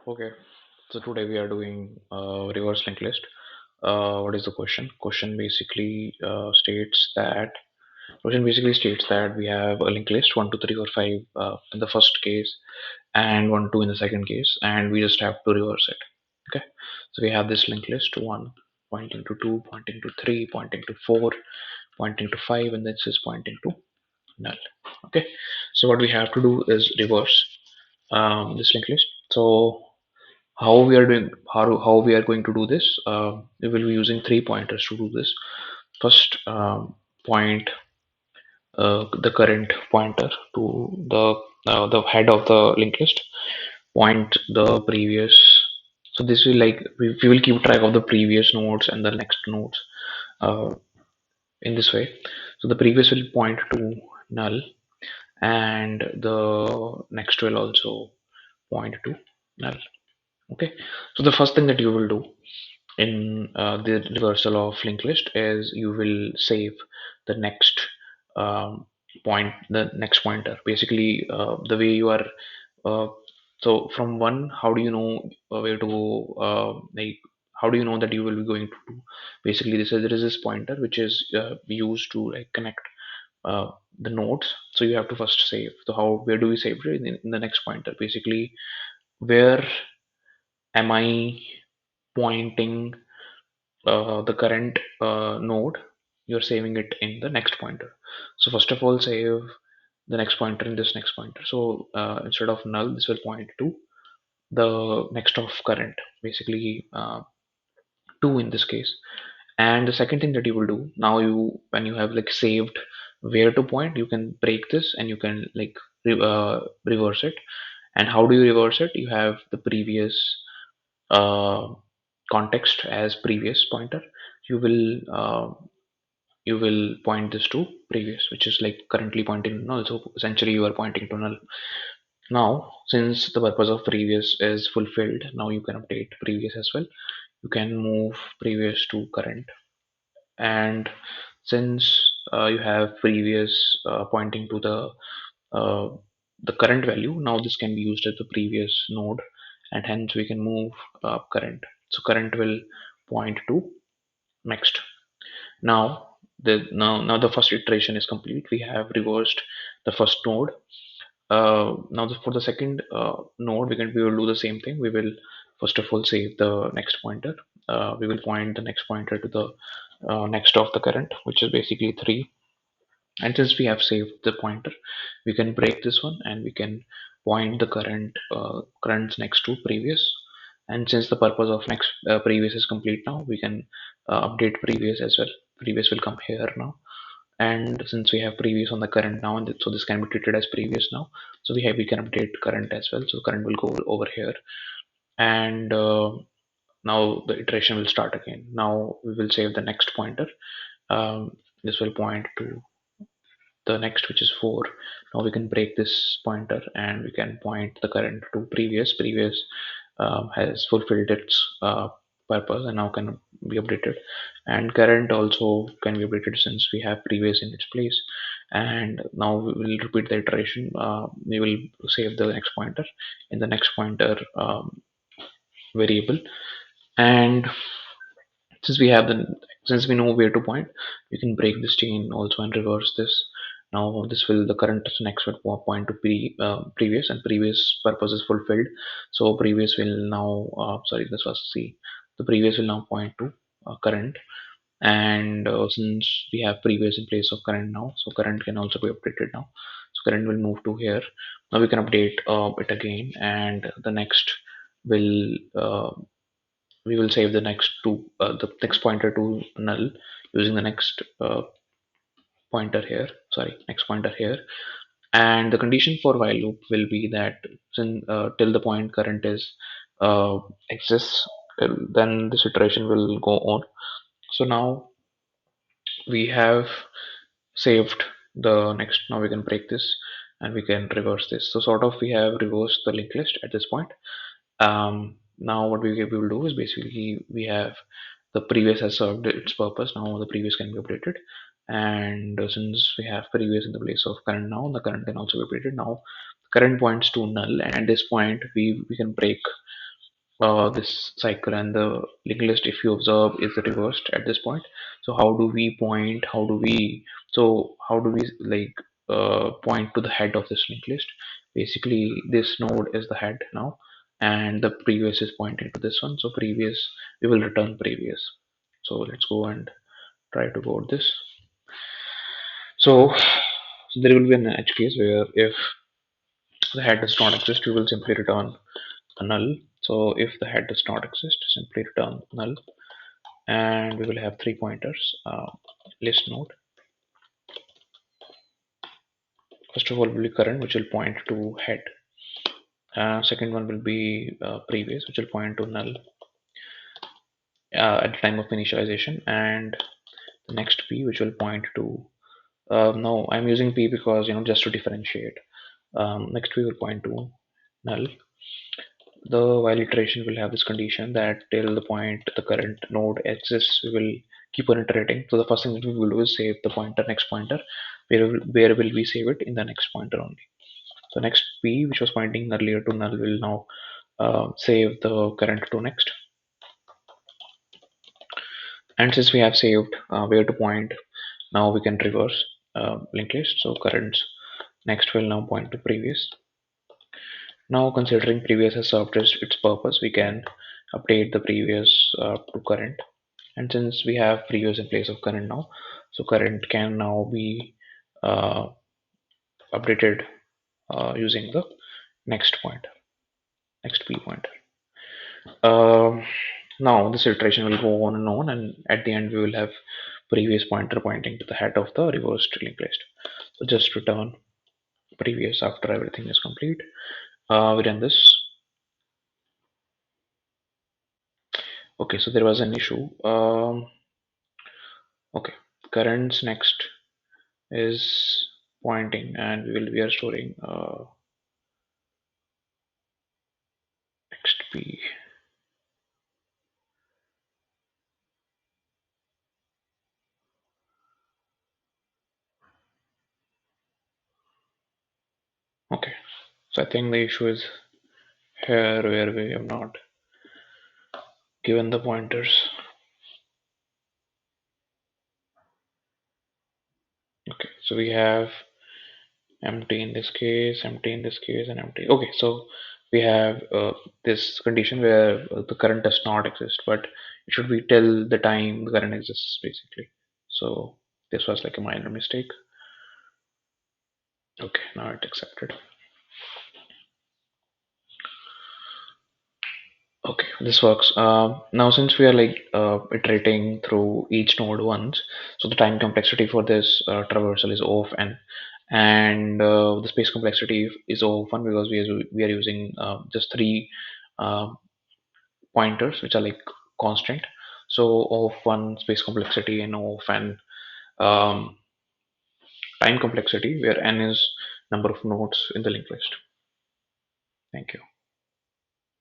Okay, so today we are doing reverse linked list. What is the question? Question basically states that we have a linked list 1, 2, 3, 4, 5 in the first case and 1, 2 in the second case, and we just have to reverse it. Okay, so we have this linked list 1 pointing to 2, pointing to 3, pointing to 4, pointing to 5, and this is pointing to null. Okay, so what we have to do is reverse this linked list. So how we are going to do this, we will be using three pointers to do this. First, point the current pointer to the head of the linked list. Point the previous. So this will like we will keep track of the previous nodes and the next nodes uh, in this way. So the previous will point to null, and the next will also point to null. Okay, so the first thing that you will do in the reversal of linked list is you will save the next the next pointer. Basically, the way you are. Uh, so from one, how do you know where to go? Like, how do you know that you will be going to do? Basically, there is this pointer which is used to like connect uh, the nodes. So you have to first save. So where do we save it in the next pointer? Basically, where am I pointing the current node, you're saving it in the next pointer. So first of all, save the next pointer in this next pointer. So instead of null, this will point to the next of current, basically 2 in this case. And the second thing that you will do now, you when you have like saved where to point, you can break this and you can like reverse it. And how do you reverse it? You have the previous uh, context as previous pointer. You will point this to previous, which is like currently pointing to null. So essentially you are pointing to null. Now, since the purpose of previous is fulfilled, now you can update previous as well. You can move previous to current. And since you have previous pointing to uh, the current value, now this can be used as the previous node, and hence we can move current. So current will point to next. Now the first iteration is complete. We have reversed the first node. For the second node, we will do the same thing. We will first of all save the next pointer. We will point the next pointer to the next of the current, which is basically 3. And since we have saved the pointer, we can break this one and we can point the current next to previous. And since the purpose of next previous is complete, now we can update previous as well. Previous will come here now. And since we have previous on the current now, and so this can be treated as previous now, so we can update current as well. So current will go over here. And now the iteration will start again. Now we will save the next pointer. This will point to the next, which is 4. Now we can break this pointer and we can point the current to previous. Has fulfilled its purpose and now can be updated, and current also can be updated since we have previous in its place. And now we will repeat the iteration. We will save the next pointer in the next pointer variable. And since we have the since we know where to point, we can break this chain also and reverse this. Now this will the current next will point to previous, and previous purpose is fulfilled. So previous will now sorry, this was C. The previous will now point to current. And since we have previous in place of current now, so current can also be updated now. So current will move to here. Now we can update it again, and the next will we will save the next pointer to null using the next next pointer here. And the condition for while loop will be that since till the point current is uh, exists, then this iteration will go on. So now we have saved the next. Now we can break this and we can reverse this. So sort of we have reversed the linked list at this point. Now what we will do is basically we have the previous has served its purpose. Now the previous can be updated. And since we have previous in the place of current now, the current can also be updated. Now current points to null, and at this point we can break this cycle, and the linked list, if you observe, is reversed at this point. So how do we point? How do we like point to the head of this linked list? Basically, this node is the head now, and the previous is pointing to this one. So previous, we will return previous. So let's go and try to code this. So there will be an edge case where if the head does not exist, we will simply return a null. So if the head does not exist, simply return null, and we will have three pointers. List node. First of all, will be current, which will point to head. Second one will be previous, which will point to null at the time of initialization, and the next p, which will point to. No, I'm using p because just to differentiate. Next p will point to null. The while iteration will have this condition that till the point the current node exists, we will keep on iterating. So the first thing that we will do is save the pointer next pointer. Where will we save it? In the next pointer only. So next p, which was pointing earlier to null, will now save the current to next. And since we have saved where to point, now we can reverse linked list. So currents next will now point to previous. Now considering previous has served its purpose, we can update the previous to current. And since we have previous in place of current now, so current can now be uh, updated using the next pointer, next p pointer. Um, Now this iteration will go on, and at the end we will have previous pointer pointing to the head of the reversed linked list. So just return previous after everything is complete. We run this. Okay, so there was an issue. Okay, currents next is pointing, and we are storing next p. Okay, so I think the issue is here where we have not given the pointers. Okay, so we have empty in this case, empty in this case, and empty. Okay, so we have this condition where the current does not exist, but it should be till the time the current exists, basically. So this was like a minor mistake. Okay, now it accepted. Okay, this works. Now, since we are like iterating through each node once, so the time complexity for this traversal is O of n, and the space complexity is O of 1 because we are using just three uh, pointers which are like constant. So O of 1 space complexity and O of n um, time complexity, where n is number of nodes in the linked list. Thank you.